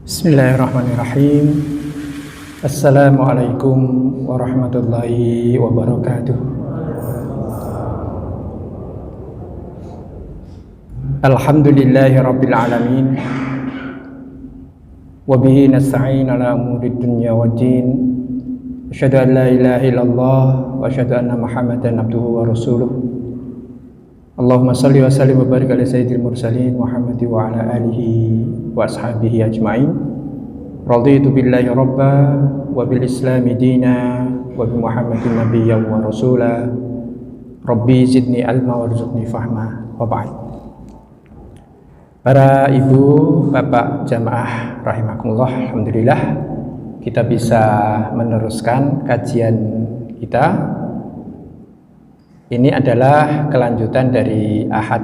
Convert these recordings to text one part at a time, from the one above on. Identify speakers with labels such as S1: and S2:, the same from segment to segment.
S1: Bismillahirrahmanirrahim. Assalamualaikum warahmatullahi wabarakatuh. Alhamdulillahi rabbil alamin. Wa bihi nasta'in ala umurid dunya waddin. Asyhadu an la ilaha illallah wa asyhadu anna Muhammadan abduhu wa rasuluh. Allahumma salli wa sallim wa barik ala sayyidil mursalin Muhammadi wa ala alihi wa ashabihi ajma'in. Raditu billahi rabba wa bil islami dina wa bi Muhammadin nabiyyan wa rasula. Rabbi zidni ilma warzuqni fahma wa ba'd. Para ibu, bapak jamaah rahimakumullah, alhamdulillah kita bisa meneruskan kajian kita. Ini adalah kelanjutan dari Ahad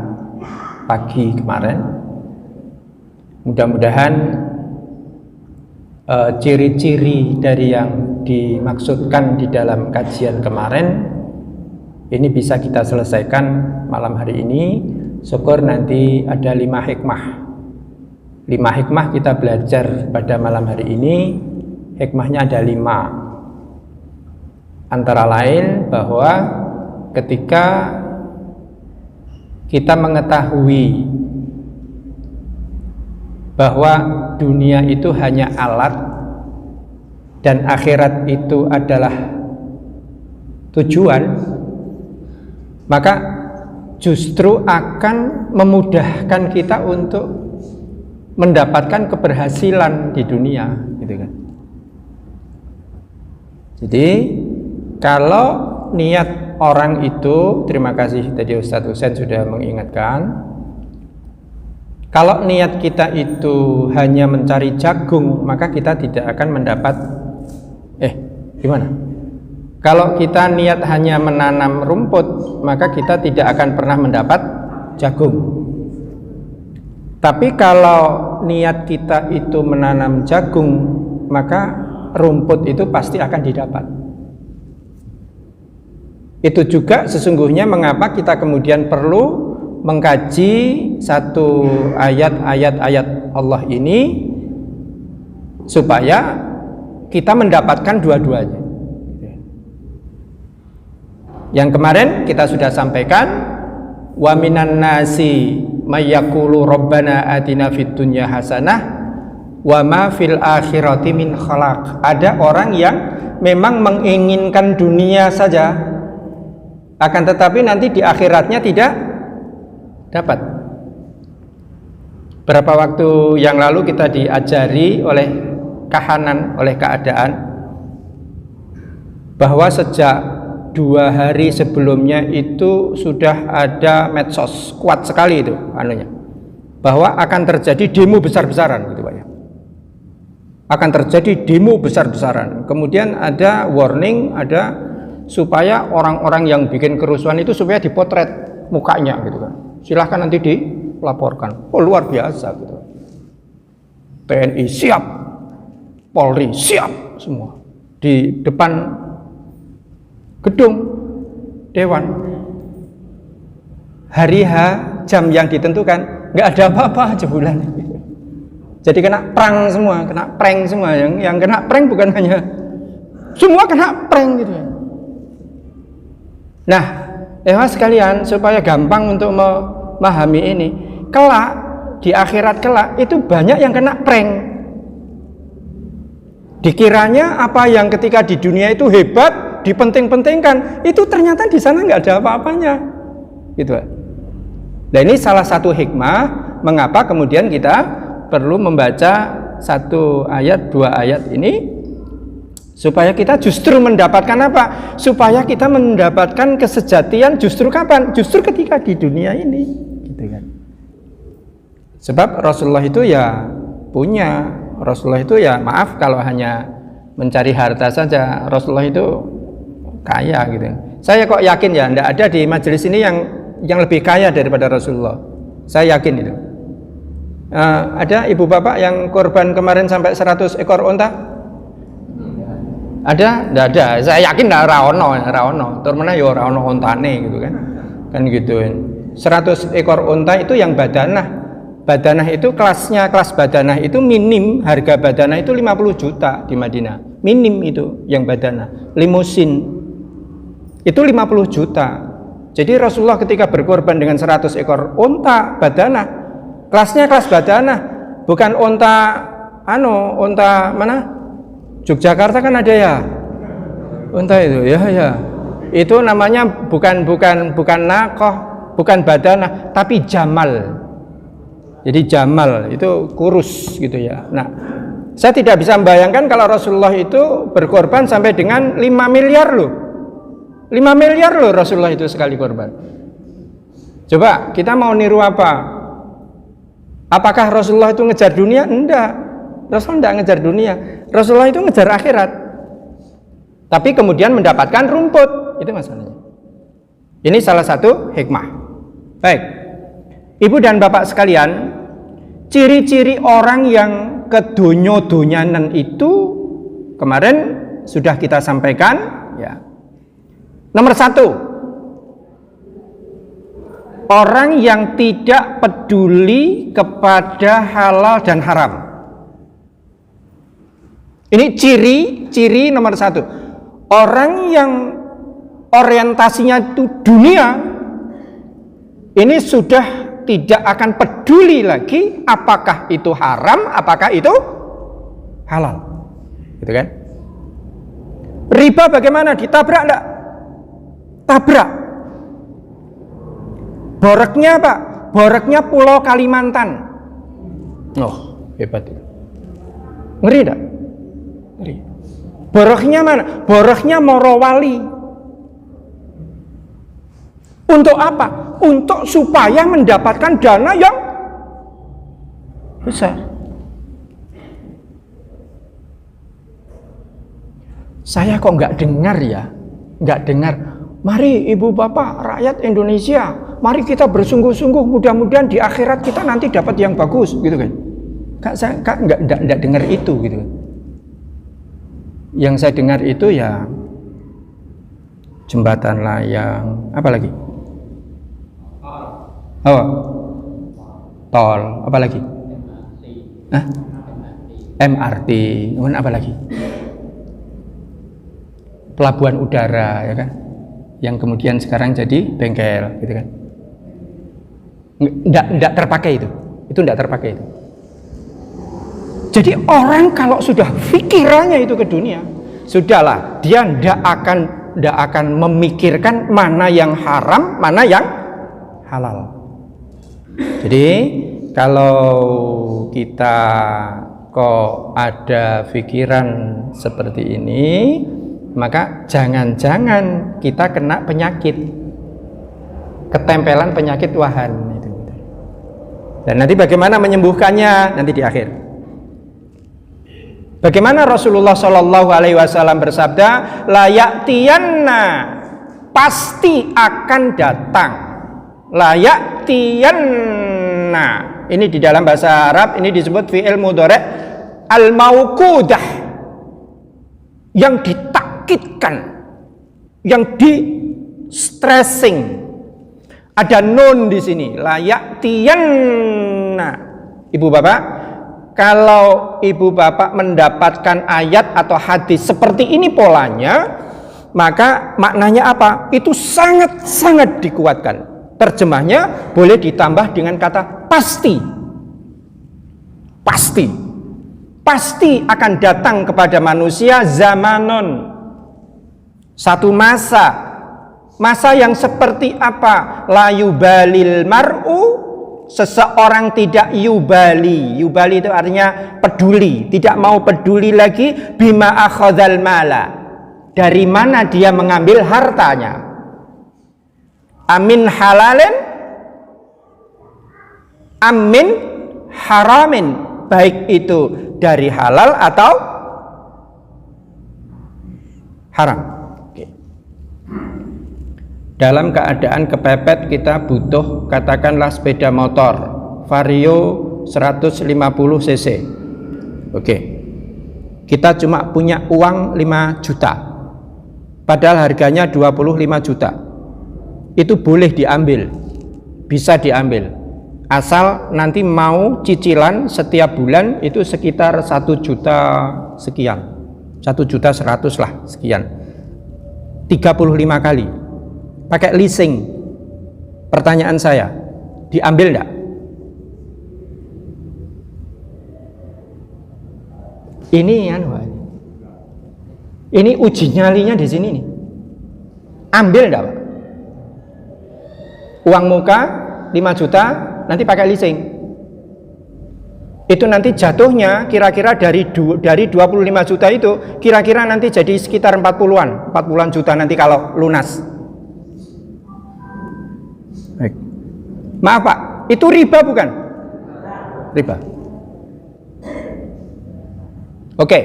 S1: pagi kemarin. Mudah-mudahan ciri-ciri dari yang dimaksudkan di dalam kajian kemarin ini bisa kita selesaikan malam hari ini. Syukur nanti ada 5 hikmah. 5 hikmah kita belajar pada malam hari ini. Hikmahnya ada 5. Antara lain bahwa ketika kita mengetahui bahwa dunia itu hanya alat dan akhirat itu adalah tujuan, maka justru akan memudahkan kita untuk mendapatkan keberhasilan di dunia, gitu kan. Jadi kalau niat orang itu, terima kasih tadi Ustadz Husain sudah mengingatkan, kalau niat kita itu hanya mencari jagung, maka kita tidak akan mendapat gimana? Kalau kita niat hanya menanam rumput, maka kita tidak akan pernah mendapat jagung. Tapi kalau niat kita itu menanam jagung, maka rumput itu pasti akan didapat. Itu juga sesungguhnya mengapa kita kemudian perlu mengkaji satu ayat-ayat Allah ini supaya kita mendapatkan dua-duanya. Yang kemarin kita sudah sampaikan, wa minan nasi may yaqulu rabbana atina fid dunya hasanah wa ma fil akhirati min khalaq. Ada orang yang memang menginginkan dunia saja, akan tetapi nanti di akhiratnya tidak dapat. Berapa waktu yang lalu kita diajari oleh kahanan, oleh keadaan, bahwa sejak 2 hari sebelumnya itu sudah ada medsos kuat sekali itu anunya, bahwa akan terjadi demo besar-besaran gitu Pak ya. Akan terjadi demo besar-besaran. Kemudian ada warning, ada supaya orang-orang yang bikin kerusuhan itu supaya dipotret mukanya gitu kan. Silahkan nanti dilaporkan. Oh luar biasa gitu. TNI siap, Polri siap semua di depan gedung Dewan. Hari H, jam yang ditentukan, nggak ada apa-apa jebulan. Jadi kena prank semua, kena prank semua. Yang kena prank bukan hanya, semua kena prank gitu ya. Nah, sekalian supaya gampang untuk memahami ini, kelak di akhirat kelak itu banyak yang kena prank. Dikiranya apa yang ketika di dunia itu hebat, dipenting-pentingkan, itu ternyata di sana nggak ada apa-apanya, gitu. Nah ini salah satu hikmah mengapa kemudian kita perlu membaca 1 ayat 2 ayat ini. Supaya kita justru mendapatkan apa? Supaya kita mendapatkan kesejatian justru kapan? Justru ketika di dunia ini, gitu kan. Sebab Rasulullah itu ya punya, Rasulullah itu ya maaf kalau hanya mencari harta saja, Rasulullah itu kaya gitu. Saya kok yakin ya, tidak ada di majelis ini yang lebih kaya daripada Rasulullah. Saya yakin itu. Ada ibu bapak yang korban kemarin sampai 100 ekor unta? Ada? Tidak ada. Saya yakin tidak raono. Termana ya raono ontane gitu kan. Kan gituin. 100 ekor unta itu yang badanah badanah itu kelas badanah itu minim, harga badanah itu 50 juta di Madinah. Minim itu yang badanah. Limusin itu 50 juta. Jadi Rasulullah ketika berkorban dengan 100 ekor unta badanah, kelasnya kelas badanah, bukan unta mana? Yogyakarta kan ada ya. Unta itu, ya. Itu namanya bukan nakoh, bukan badanah, tapi jamal. Jadi jamal itu kurus gitu ya. Nah, saya tidak bisa membayangkan kalau Rasulullah itu berkorban sampai dengan 5 miliar loh. 5 miliar loh Rasulullah itu sekali korban. Coba kita mau niru apa? Apakah Rasulullah itu ngejar dunia? Enggak. Rasulullah enggak ngejar dunia. Rasulullah itu ngejar akhirat. Tapi kemudian mendapatkan rumput. Itu masalahnya. Ini salah satu hikmah. Baik. Ibu dan bapak sekalian, ciri-ciri orang yang kedonyo-donyanan itu kemarin sudah kita sampaikan ya. Nomor 1, orang yang tidak peduli kepada halal dan haram. Ini ciri nomor 1. Orang yang orientasinya itu dunia, ini sudah tidak akan peduli lagi apakah itu haram, apakah itu halal. Gitu kan? Riba bagaimana? Ditabrak enggak? Tabrak. Boreknya apa? Boreknya Pulau Kalimantan. Oh, hebat itu. Ngeri enggak? Ngeri. Boreknya mana? Boreknya Morowali. Untuk apa? Untuk supaya mendapatkan dana yang besar. Saya kok nggak dengar ya? Nggak dengar. Mari ibu bapak rakyat Indonesia, mari kita bersungguh-sungguh, mudah-mudahan di akhirat kita nanti dapat yang bagus, gitu kan? Saya nggak dengar itu, gitu kan? Yang saya dengar itu ya jembatan layang, apa lagi? Oh, tol, apa lagi? MRT, kemudian apa lagi? Pelabuhan udara, ya kan? Yang kemudian sekarang jadi bengkel, gitu kan? Nggak terpakai itu nggak terpakai itu. Jadi orang kalau sudah pikirannya itu ke dunia, sudahlah, dia nggak akan memikirkan mana yang haram, mana yang halal. Jadi kalau kita kok ada pikiran seperti ini, maka jangan-jangan kita kena penyakit, ketempelan penyakit wahan itu. Dan nanti bagaimana menyembuhkannya nanti di akhir. Bagaimana Rasulullah Shallallahu Alaihi Wasallam bersabda, layaktiyanna, pasti akan datang. Layaktiyanna, ini di dalam bahasa Arab ini disebut fi'il mudhari' al-mauqudah, yang ditakitkan, yang di stressing. Ada nun di sini, layaktiyanna. Ibu bapak, kalau ibu bapak mendapatkan ayat atau hadis seperti ini polanya, maka maknanya apa? Itu sangat-sangat dikuatkan. Terjemahnya boleh ditambah dengan kata pasti. Pasti. Pasti akan datang kepada manusia zamanon, satu masa yang seperti apa? La yubalil mar'u, seseorang tidak yubali itu artinya peduli, tidak mau peduli lagi bima akhadzal mala, dari mana dia mengambil hartanya, amin halalin amin haramin, baik itu dari halal atau haram. Dalam keadaan kepepet kita butuh katakanlah sepeda motor Vario 150 cc. Oke. Kita cuma punya uang 5 juta. Padahal harganya 25 juta. Itu boleh diambil. Bisa diambil. asal nanti mau cicilan setiap bulan itu sekitar 1 juta sekian, 1.100.000 lah sekian, 35 kali pakai leasing. Pertanyaan saya, diambil enggak? Ini uji nyalinya di sini nih. Ambil enggak, Pak? Uang muka 5 juta nanti pakai leasing. Itu nanti jatuhnya kira-kira dari 25 juta itu kira-kira nanti jadi sekitar 40-an juta nanti kalau lunas. Baik. Maaf Pak, itu riba bukan? Riba. Oke.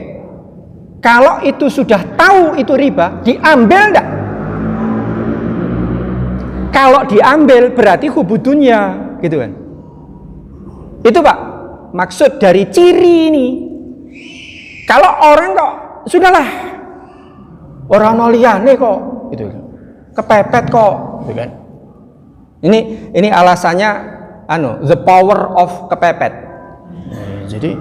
S1: Kalau itu sudah tahu itu riba, diambil enggak? Kalau diambil berarti hubudunya, gitu kan? Itu Pak, maksud dari ciri ini. Kalau orang kok sudahlah, orang noliane kok, gitu kan? Kepepet kok, gitu kan? Ini alasannya, the power of kepepet. Jadi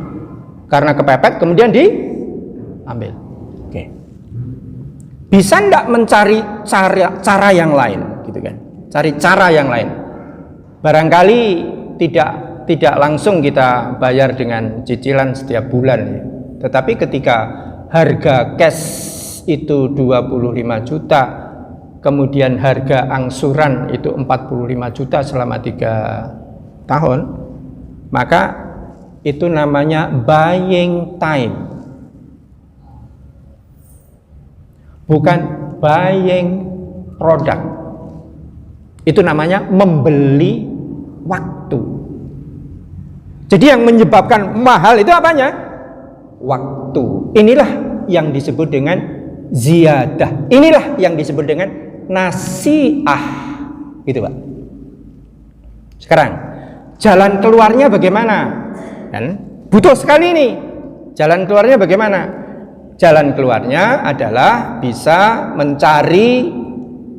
S1: karena kepepet kemudian diambil. Oke. Bisa enggak mencari cara yang lain, gitu kan? Cari cara yang lain. Barangkali tidak langsung kita bayar dengan cicilan setiap bulan ya. Tetapi ketika harga cash itu 25 juta, kemudian harga angsuran itu 45 juta selama 3 tahun, maka itu namanya buying time. Bukan buying product. Itu namanya membeli waktu. Jadi yang menyebabkan mahal itu apanya? Waktu. Inilah yang disebut dengan ziyadah. Inilah yang disebut dengan nasi'ah. Gitu Pak. Sekarang jalan keluarnya bagaimana? Dan butuh sekali nih. Jalan keluarnya bagaimana? Jalan keluarnya adalah bisa mencari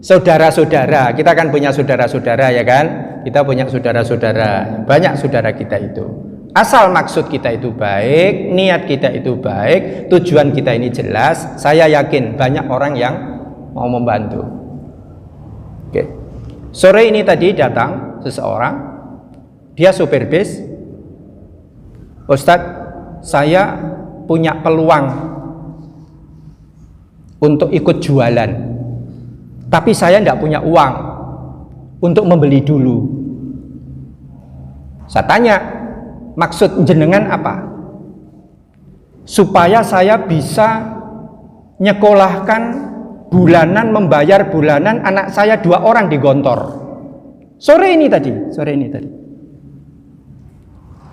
S1: saudara-saudara. Kita kan punya saudara-saudara ya kan? Kita punya saudara-saudara. Banyak saudara kita itu. Asal maksud kita itu baik, niat kita itu baik, tujuan kita ini jelas, saya yakin banyak orang yang mau membantu. Oke. Sore ini tadi datang seseorang, dia supir bis. Ustadz, saya punya peluang untuk ikut jualan, tapi saya tidak punya uang untuk membeli dulu. Saya tanya, maksud jenengan apa? Supaya saya bisa nyekolahkan bulanan, membayar bulanan anak saya 2 orang di Gontor. Sore ini tadi.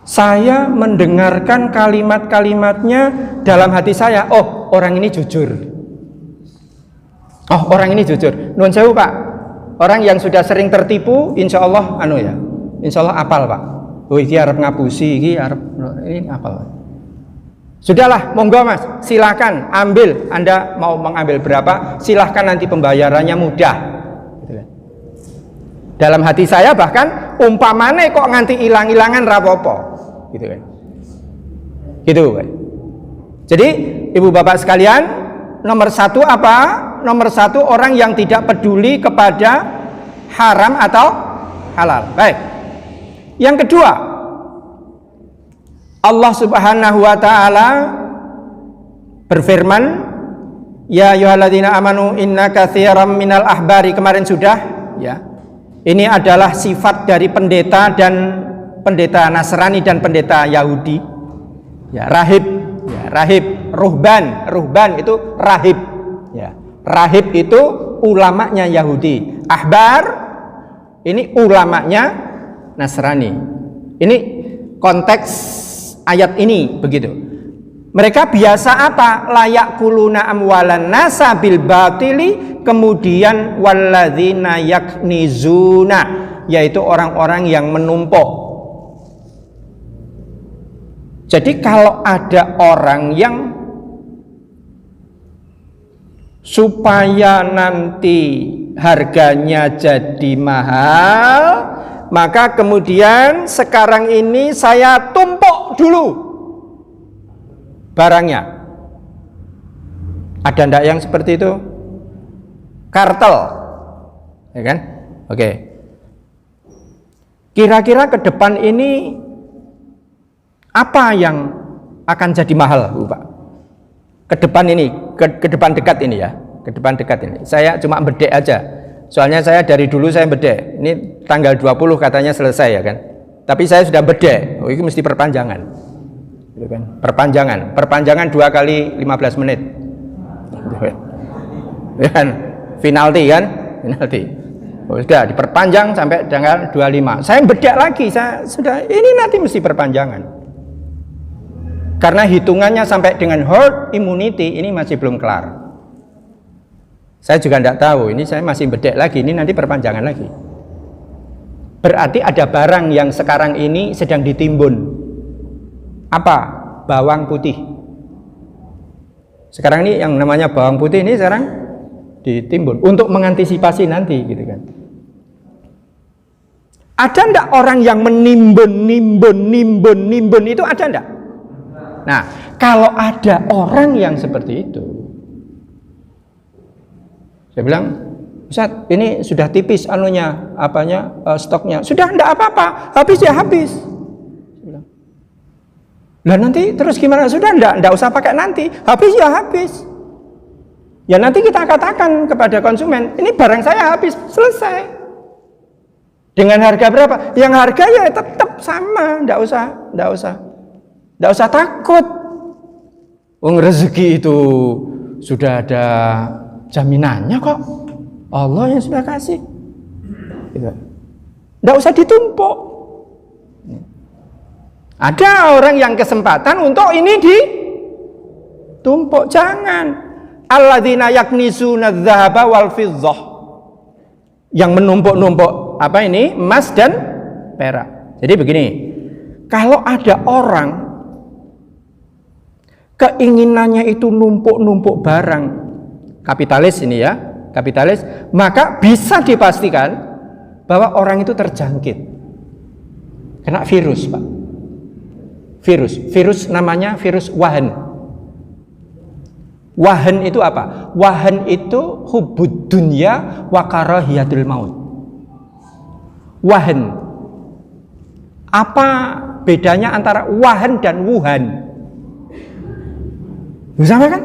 S1: Saya mendengarkan kalimat-kalimatnya dalam hati saya, oh orang ini jujur. Oh orang ini jujur. Nuwun sewu Pak, orang yang sudah sering tertipu, insya Allah insya Allah apal Pak. Oh ini arep ngapusi, ini apal. Sudahlah, monggo Mas, silakan ambil. Anda mau mengambil berapa? Silahkan, nanti pembayarannya mudah. Dalam hati saya bahkan umpamane kok nganti ilang-ilangan rapopo, gitu kan? Gitu kan? Jadi ibu bapak sekalian, nomor 1 apa? Nomor 1 orang yang tidak peduli kepada haram atau halal. Baik. Yang kedua, Allah Subhanahu wa taala berfirman, ya ayyuhalladzina amanu inna katsiran minal ahbari, kemarin sudah ya. Ini adalah sifat dari pendeta Nasrani dan pendeta Yahudi. Ya, rahib, ruhban itu rahib. Ya, rahib itu ulamanya Yahudi. Ahbar ini ulamanya Nasrani. Ini konteks ayat ini begitu. Mereka biasa apa? Layak kuluna amwalan nasa bil batili, kemudian walladzina yaknizuna, yaitu orang-orang yang menumpuk. Jadi kalau ada orang yang supaya nanti harganya jadi mahal, Maka kemudian sekarang ini saya tumpuk dulu barangnya. Ada ndak yang seperti itu? Kartel, ya kan? Oke. Kira-kira ke depan ini apa yang akan jadi mahal, Bu, Pak? Ke depan ini, ke depan dekat ini ya, ke depan dekat ini. Saya cuma bedek aja. Soalnya saya dari dulu saya bedek. Ini tanggal 20 katanya selesai ya kan. Tapi saya sudah bedek. Oh, ini mesti perpanjangan. Gitu kan? Perpanjangan 2 kali 15 menit. Ya kan? Penalti kan? Penalti. Oh, sudah diperpanjang sampai tanggal 25. Saya bedek lagi, saya sudah ini nanti mesti perpanjangan. Karena hitungannya sampai dengan herd immunity ini masih belum kelar. Saya juga tidak tahu, ini saya masih bedek lagi, ini nanti perpanjangan lagi. Berarti ada barang yang sekarang ini sedang ditimbun. Apa? Bawang putih. Sekarang ini yang namanya bawang putih ini sekarang ditimbun untuk mengantisipasi nanti gitu kan. Ada enggak orang yang menimbun itu, ada enggak? Nah, kalau ada orang yang seperti itu, saya bilang, Ustaz, ini sudah tipis anunya, stoknya. Sudah enggak apa-apa, habis ya habis. Saya bilang, lah nanti terus gimana? Sudah enggak usah pakai nanti, habis ya habis. Ya nanti kita katakan kepada konsumen, ini barang saya habis, selesai. Dengan harga berapa? Yang harga ya tetap sama, enggak usah takut. Wong rezeki itu sudah ada jaminannya kok. Allah yang sudah kasih. Enggak usah ditumpuk. Ada orang yang kesempatan untuk ini ditumpuk, jangan. Alladzina yaknizuna dzahaba wal fiddhah. Yang menumpuk-numpuk emas dan perak. Jadi begini, kalau ada orang keinginannya itu numpuk-numpuk barang, kapitalis ini ya, kapitalis, maka bisa dipastikan bahwa orang itu terjangkit kena virus, Pak. Virus namanya virus wahan. Wahan itu apa? Wahan itu hubbud dunya wa karahiyatul maut. Wahan. Apa bedanya antara wahan dan wuhan? Sama kan?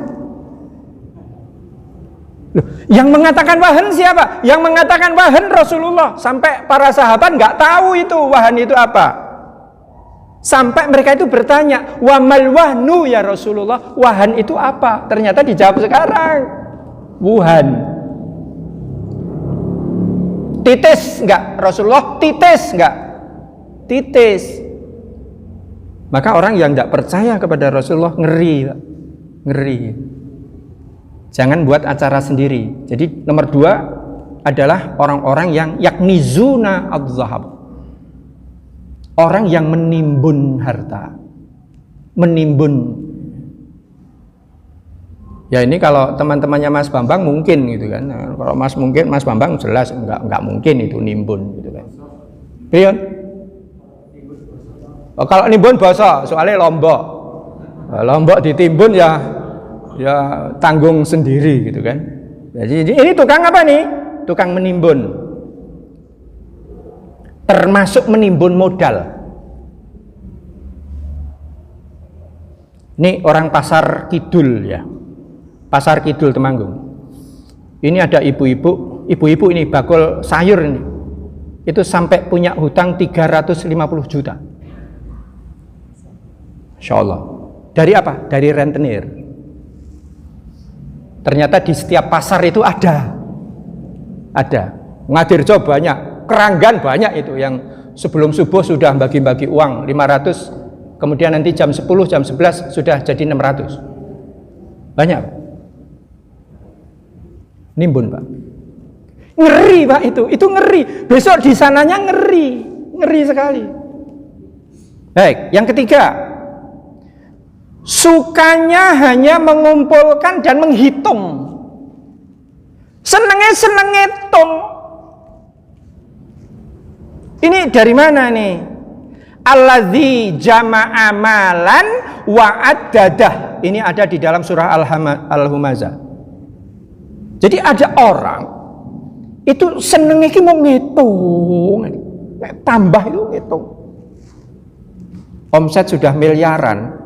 S1: Loh, yang mengatakan wahan siapa? Yang mengatakan wahan Rasulullah. Sampai para sahabat nggak tahu itu wahan itu apa. Sampai mereka itu bertanya, wa mal wahnu ya Rasulullah, wahan itu apa? Ternyata dijawab sekarang, wuhan. Titis enggak Rasulullah? Titis enggak? Titis. Maka orang yang enggak percaya kepada Rasulullah ngeri, Pak. Ngeri. Jangan buat acara sendiri. Jadi nomor 2 adalah orang-orang yang yaknizuna adz-dzahab. Orang yang menimbun harta, menimbun. Ya ini kalau teman-temannya Mas Bambang mungkin gitu kan. Nah, kalau Mas Bambang jelas enggak mungkin itu nimbun gitu kan. Iya. Oh, kalau nimbun basa, soalnya Lombok. Nah, Lombok ditimbun ya tanggung sendiri gitu kan. Jadi ini tukang apa nih? Tukang menimbun. Termasuk menimbun modal. Ini orang Pasar Kidul ya. Pasar Kidul Temanggung. Ini ada ibu-ibu ini bakul sayur ini. Itu sampai punya hutang 350 juta. Insya Allah. Dari apa? Dari rentenir. Ternyata di setiap pasar itu ada. Ngadirjo banyak. Keranggan banyak itu yang sebelum subuh sudah bagi-bagi uang 500, kemudian nanti jam 10, jam 11 sudah jadi 600. Banyak, Pak. Nimbun, Pak. Ngeri, Pak, itu ngeri. Besok di sananya ngeri sekali. Baik, yang ketiga, sukanya hanya mengumpulkan dan menghitung. Senenge hitung. Ini dari mana nih? Allazi jama'a malan wa addadah. Ini ada di dalam surah Al-Humazah. Jadi ada orang itu seneng iki mau ngitung. Tambah itu ngitung. Omset sudah miliaran,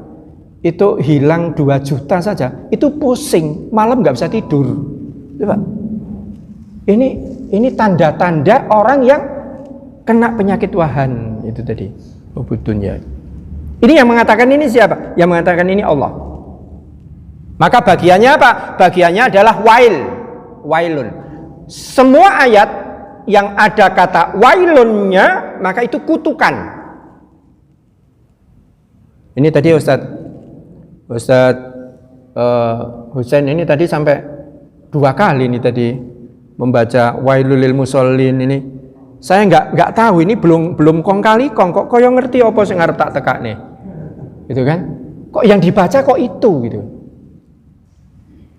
S1: itu hilang 2 juta saja, itu pusing, malam nggak bisa tidur. Coba. Ini tanda-tanda orang yang kena penyakit wahan itu tadi. Ubudunnya. Ini yang mengatakan ini siapa? Yang mengatakan ini Allah. Maka bagiannya apa? Bagiannya adalah wailun. Semua ayat yang ada kata wailunnya, maka itu kutukan. Ini tadi Ustadz Husain ini tadi sampai 2 kali ini tadi membaca wailul lil musallin ini. Saya nggak tahu, ini belum kong kali kok yang ngerti apa sing arep tak tekakne. Gitu kan? Kok yang dibaca kok itu gitu.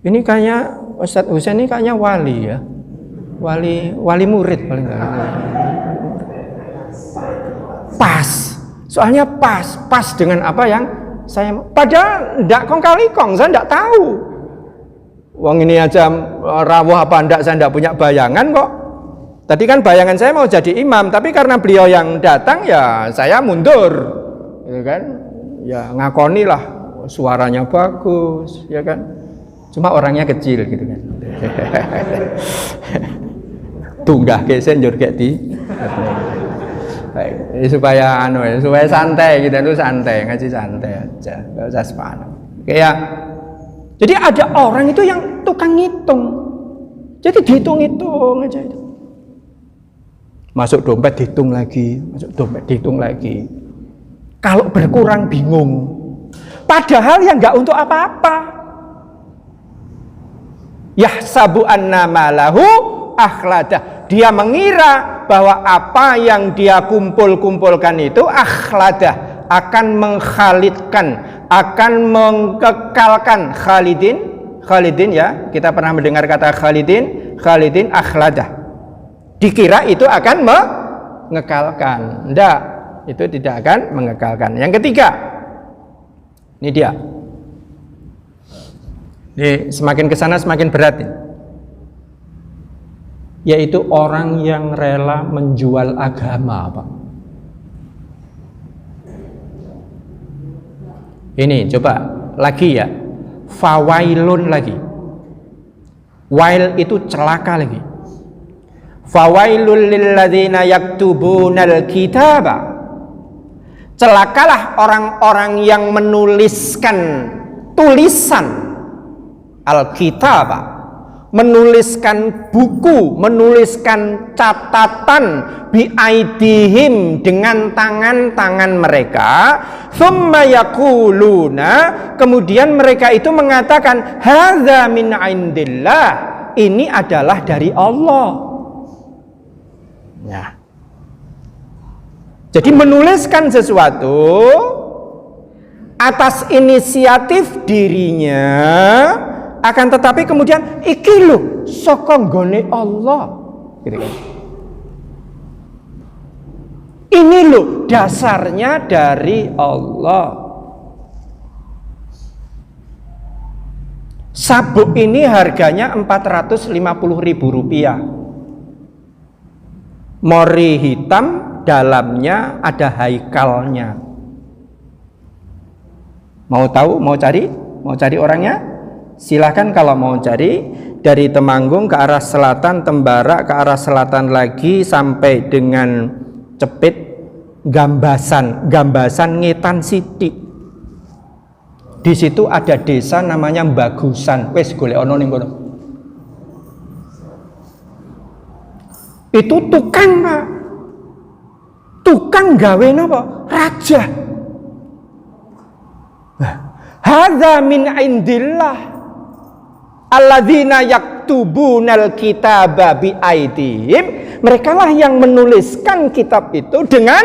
S1: Ini kayaknya Ustadz Husain ini kayaknya wali ya. Wali murid paling enggak. Pas. Soalnya pas dengan apa yang saya, padahal enggak kong kali kong, saya enggak tahu. Wong ini aja rawuh apa enggak, saya enggak punya bayangan kok. Tadi kan bayangan saya mau jadi imam, tapi karena beliau yang datang ya saya mundur, gitu kan? Ya ngakoni lah, suaranya bagus, ya kan? Cuma orangnya kecil, gitu kan? Tunggah kesen jur kayak di, supaya supaya santai, gitu, itu santai, ngaji santai aja, nggak usah sepanjang. Kayak, jadi ada orang itu yang tukang ngitung, jadi dihitung-hitung aja itu. Masuk dompet dihitung lagi, Kalau berkurang bingung. Padahal yang nggak untuk apa-apa. Yahsabu anna malahu akhladah. Dia mengira bahwa apa yang dia kumpulkan itu akhladah, akan mengkhalidkan, akan mengekalkan. Khalidin ya, kita pernah mendengar kata khalidin akhladah. Dikira itu akan mengekalkan. Enggak, itu tidak akan mengekalkan. Yang ketiga, ini dia. Ini semakin kesana semakin berat ini. Yaitu orang yang rela menjual agama, Pak. Ini coba lagi ya. Fawailun lagi. Wail itu celaka lagi. Fawailul lilladzina yaktubunal kitaba. Celakalah orang-orang yang menuliskan tulisan al-kitaba, menuliskan buku, menuliskan catatan biaidihim dengan tangan-tangan mereka. Tsumma yaquluna, kemudian mereka itu mengatakan hadza min indillah, ini adalah dari Allah. Ya. Jadi menuliskan sesuatu atas inisiatif dirinya, akan tetapi kemudian iki lho saka nggone Allah, gitu kan. Ini lho dasarnya dari Allah. Sabuk ini harganya Rp450.000. Mori hitam, dalamnya ada haikalnya. Mau tahu, mau cari orangnya? Silahkan kalau mau cari dari Temanggung ke arah selatan, Tembara ke arah selatan lagi sampai dengan Cepit, Gambasan Ngetan Siti. Di situ ada desa namanya Bagusan. Wes golek ono ning kono. Itu tukang, Pak. Tukang gawe napa? Raja. Hadza min indillah. Alladzina yaktubunal kitaba bi aidihim. Mereka lah yang menuliskan kitab itu dengan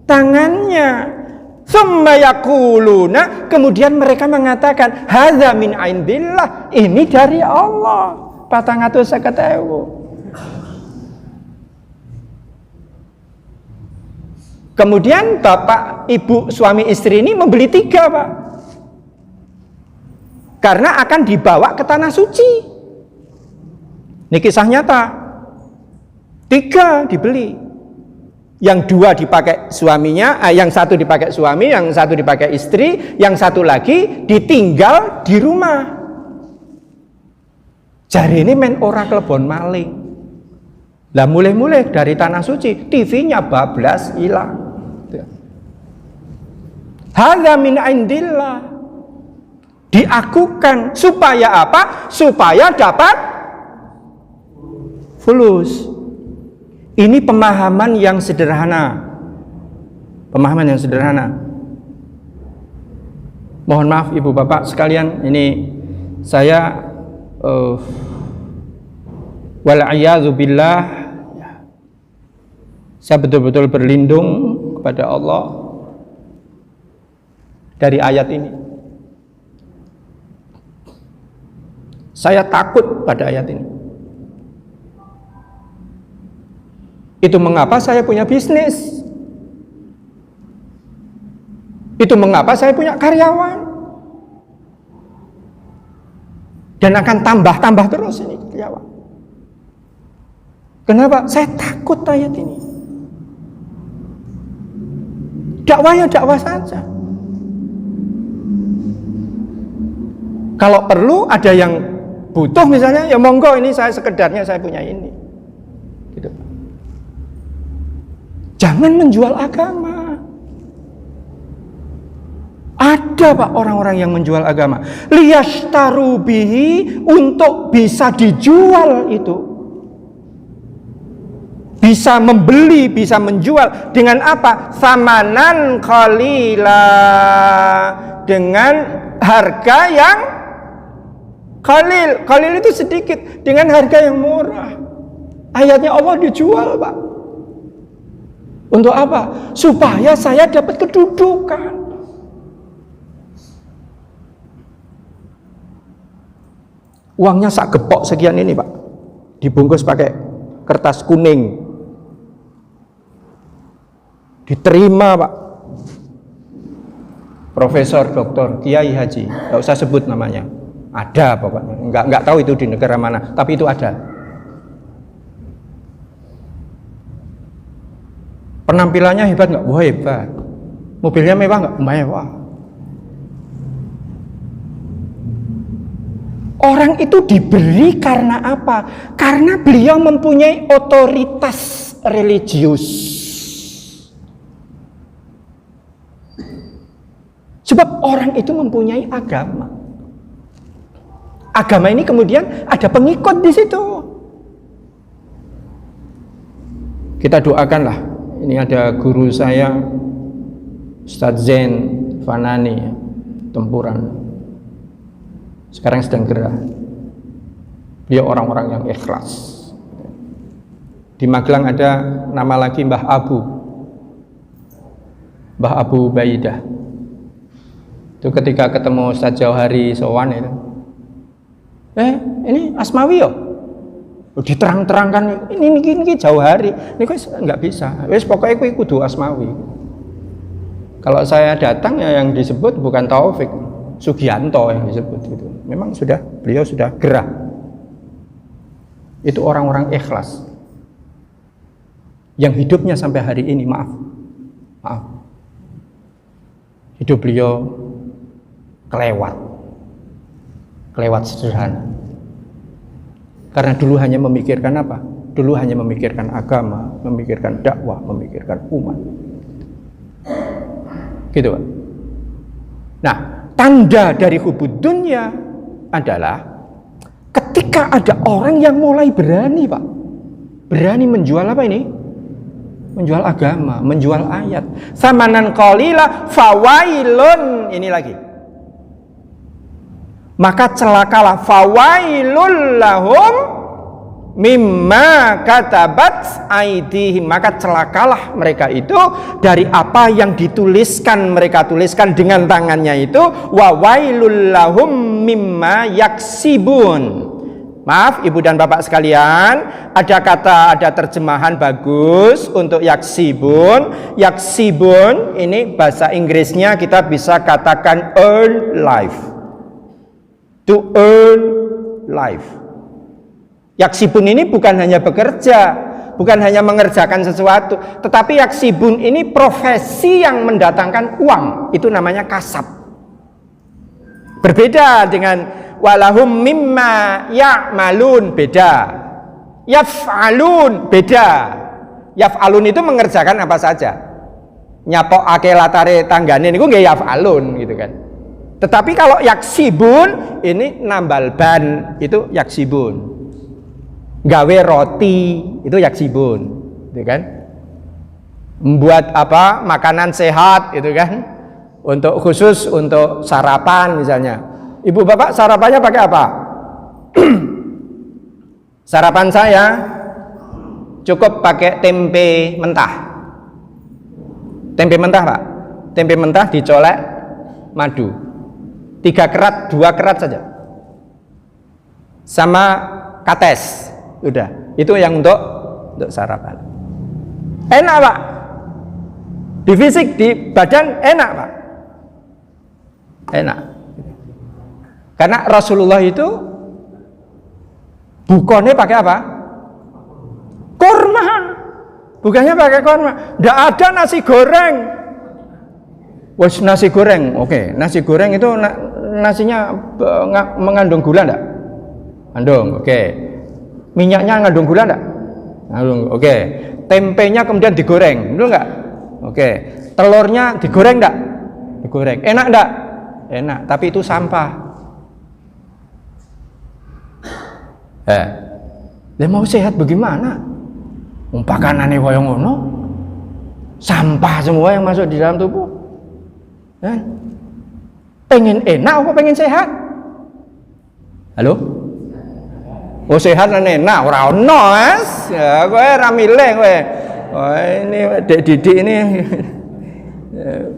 S1: tangannya. Tsumma yaquluna, kemudian mereka mengatakan hadza min indillah, ini dari Allah. 450.000. Kemudian bapak, ibu, suami istri ini membeli 3, Pak. Karena akan dibawa ke tanah suci. Ini kisah nyata. 3 dibeli. Yang 2 dipakai suaminya, yang 1 dipakai suami, yang 1 dipakai istri, yang 1 lagi ditinggal di rumah. Jari ini men ora kelebon maling. Lah mulai-mulai dari tanah suci, TV-nya bablas hilang. Hadza min indillah. Diakukan supaya apa? Supaya dapat fulus. Ini pemahaman yang sederhana. Pemahaman yang sederhana. Mohon maaf Ibu Bapak sekalian, ini saya wal'iyadzubillah, saya betul-betul berlindung kepada Allah dari ayat ini. Saya takut pada ayat ini. Itu mengapa saya punya bisnis. Itu mengapa saya punya karyawan. Dan akan tambah-tambah terus ini karyawan. Kenapa? Saya takut ayat ini. Dakwahnya dakwah saja. Kalau perlu ada yang butuh misalnya, ya monggo, ini saya sekedarnya saya punya ini. Gitu. Jangan menjual agama. Ada Pak orang-orang yang menjual agama. Liyashtaru bihi, untuk bisa dijual itu. Bisa membeli, bisa menjual dengan apa? Samanan qalila, dengan harga yang qalil. Qalil itu sedikit, dengan harga yang murah. Ayatnya Allah dijual, Pak. Untuk apa? Supaya saya dapat kedudukan. Uangnya sak gepok sekian ini, Pak. Dibungkus pakai kertas kuning. Diterima, Pak. Profesor, doktor, kiai, haji, nggak usah sebut namanya. Ada pokoknya. Nggak tahu itu di negara mana, tapi itu ada. Penampilannya hebat nggak? Wah, hebat. Mobilnya mewah nggak? Mewah. Orang itu diberi karena apa? Karena beliau mempunyai otoritas religius. Sebab orang itu mempunyai agama. Agama ini kemudian ada pengikut di situ. Kita doakanlah. Ini ada guru saya, Ustadz Zain Fanani, Tempuran. Sekarang sedang gerah. Dia orang-orang yang ikhlas. Di Magelang ada nama lagi Mbah Abu. Mbah Abu Baidah. Itu ketika ketemu Ustadz Jauhari sowan itu. Ini Asmawi yo. Diterang-terangkan ini Jauhari. Ini kok nggak bisa. Wes pokoknya kudu Asmawi. Kalau saya datang ya yang disebut bukan Taufik, Sugianto yang disebut gitu. Memang beliau sudah gerah. Itu orang-orang ikhlas. Yang hidupnya sampai hari ini, maaf. Hidup beliau kelewat sederhana. Karena dulu hanya memikirkan apa? Dulu hanya memikirkan agama, memikirkan dakwah, memikirkan umat. Gitu, Pak. Nah, tanda dari hubud dunya adalah ketika ada orang yang mulai berani, Pak. Berani menjual apa ini? Menjual agama, menjual ayat. Samanan qalila fawailun, ini lagi. Maka celakalah, fawailul lahum mimma katabat aidihim, maka celakalah mereka itu dari apa yang mereka tuliskan dengan tangannya itu. Wa wailul lahum mimma yaksibun, Maaf ibu dan bapak sekalian, ada terjemahan bagus untuk yaksibun. Yaksibun ini bahasa Inggrisnya kita bisa katakan earn life. To earn life. Yaksibun ini bukan hanya bekerja, bukan hanya mengerjakan sesuatu, tetapi yaksibun ini profesi yang mendatangkan uang. Itu namanya kasab. Berbeda dengan walahum mimma ya'malun, beda. Yaf'alun, beda. Yaf'alun itu mengerjakan apa saja. Nyapok ake latare tanggane niku nggih yaf'alun gitu kan. Tetapi kalau yaksibun ini nambal ban, itu yaksibun. Gawe roti itu yaksibun, gitu kan. Membuat apa? Makanan sehat itu kan. Untuk khusus untuk sarapan misalnya. Ibu bapak sarapannya pakai apa? Sarapan saya cukup pakai tempe mentah. Tempe mentah pak. Tempe mentah dicolek madu. 3 kerat, 2 kerat saja. Sama kates. Udah. Itu yang untuk sarapan. Enak pak. Di fisik, di badan enak pak. Enak. Karena Rasulullah itu bukannya pakai apa? Kurma. Bukannya pakai kurma. Tidak ada nasi goreng. Wes nasi goreng. Oke, nasi goreng itu nasinya mengandung gula enggak? Mengandung. Oke. Minyaknya mengandung gula enggak? Mengandung. Oke. Tempenya kemudian digoreng, betul enggak? Oke. Telurnya digoreng enggak? Digoreng. Enak enggak? Enak, tapi itu sampah. Mau sehat bagaimana? Pakanane koyo ngono. Sampah semua yang masuk di dalam tubuh. Pengen enak apa pengen sehat? Halo? Oh sehat lan enak ora ono, Mas. Ya kowe ra milih kowe. Oh ini Dek Didik ini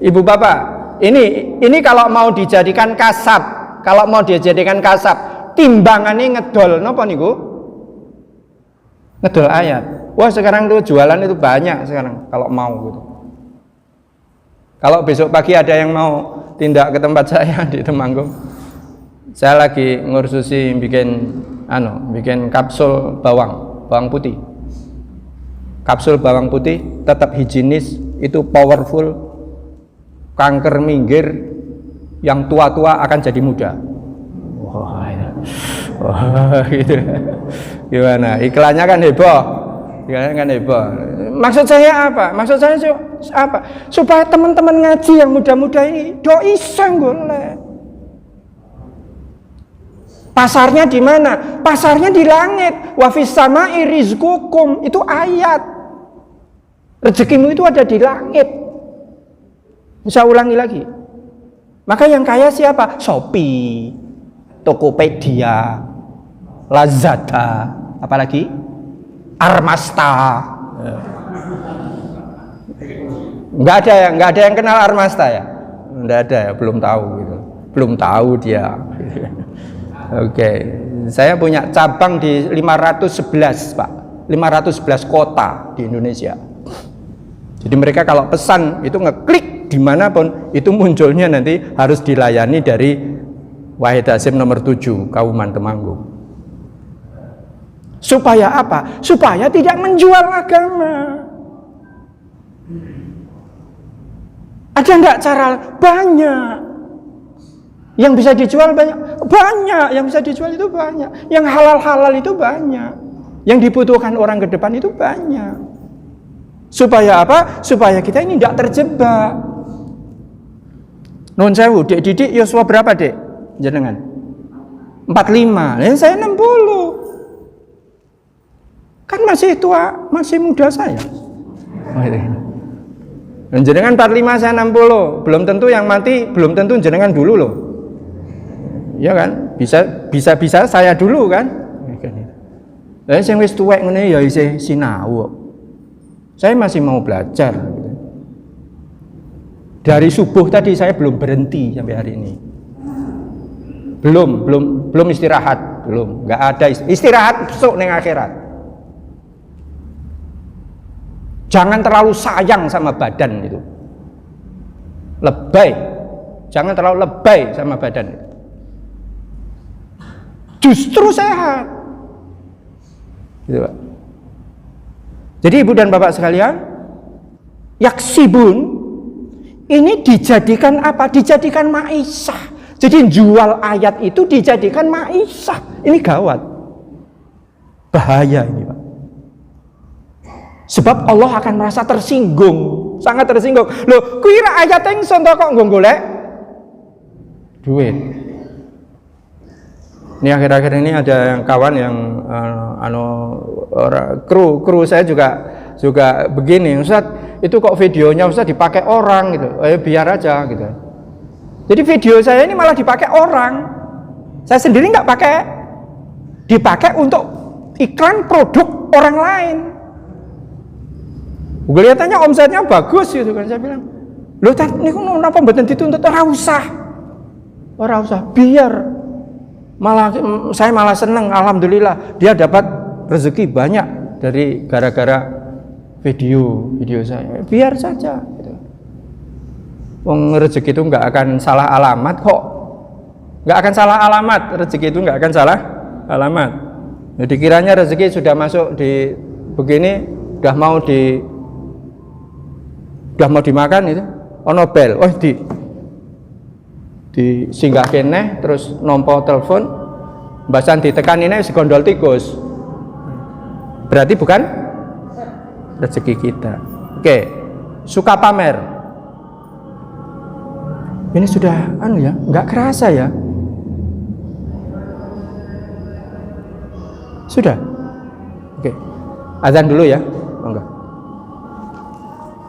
S1: Ibu Bapak, ini kalau mau dijadikan kasab, timbangannya ngedol napa niku? Ngedol ayat. Wah, sekarang tuh jualan itu banyak sekarang kalau mau gitu. Kalau besok pagi ada yang mau tindak ke tempat saya di Temanggung, saya lagi ngursusi bikin kapsul bawang putih. Kapsul bawang putih tetap higienis, itu powerful. Kanker minggir, yang tua-tua akan jadi muda. Wah, gitu. Gimana? Iklannya kan heboh. Maksud saya apa? Supaya teman-teman ngaji yang muda-muda ini do iseng golek. Pasarnya di mana? Pasarnya di langit. Wa fis sama'i rizqukum, itu ayat. Rezekimu itu ada di langit. Bisa ulangi lagi. Maka yang kaya siapa? Shopee, Tokopedia, Lazada, apalagi Armasta. Enggak ada yang kenal Armasta ya? Enggak ada ya, belum tahu gitu. Belum tahu dia. Oke, saya punya cabang di 511, Pak. 511 kota di Indonesia. Jadi mereka kalau pesan itu ngeklik dimanapun, itu munculnya nanti harus dilayani dari Wahid Hasim nomor 7 Kauman Temanggung. Supaya apa? Supaya tidak menjual agama. Ada enggak cara? Banyak. Yang bisa dijual banyak. Yang bisa dijual itu banyak. Yang halal-halal itu banyak. Yang dibutuhkan orang ke depan itu banyak. Supaya apa? Supaya kita ini tidak terjebak. Nun sewu, Dek Didik Yosua berapa, Dek? Jenengan 45. Dan saya 60. Kan masih tua, masih muda saya. Dan jenengan 45, saya 60. Belum tentu yang mati, belum tentu jenengan dulu loh. Ya kan? Bisa saya dulu kan? Lah sing wis tuwek ngene ya isih sinau. Saya masih mau belajar. Dari subuh tadi saya belum berhenti sampai hari ini. Belum istirahat. belum, nggak ada istirahat besok neng akhirat. Jangan terlalu sayang sama badan itu, lebay, jangan terlalu lebay sama badan itu. Justru sehat, gitu Pak. Jadi ibu dan bapak sekalian, yaksibun ini dijadikan apa? Dijadikan maisah. Jadi jual ayat itu dijadikan maisah. Ini gawat. Bahaya ini Pak. Sebab Allah akan merasa tersinggung, sangat tersinggung. Loh, kira ayat yang sontok kok golek duit. Ini akhir-akhir ini ada yang kawan yang kru saya juga begini, Ustaz, itu kok videonya Ustaz dipakai orang gitu. Biar aja gitu. Jadi video saya ini malah dipakai orang. Saya sendiri nggak pakai. Dipakai untuk iklan produk orang lain. Kelihatannya omsetnya bagus gitu kan, saya bilang. Loh, ini kenapa mboten dituntut ora usah. Biar saya malah seneng, alhamdulillah dia dapat rezeki banyak dari gara-gara video saya. Biar saja gitu. Wong rezeki itu nggak akan salah alamat kok. Nggak akan salah alamat, rezeki itu nggak akan salah alamat. Jadi kiranya rezeki sudah masuk di begini, udah mau dimakan itu, ono bel, di singgah kene terus nompo telepon bahasan ditekan ini segondol tikus, berarti bukan rezeki kita. Oke, suka pamer ini sudah nggak kerasa ya, sudah. Oke, azan dulu ya.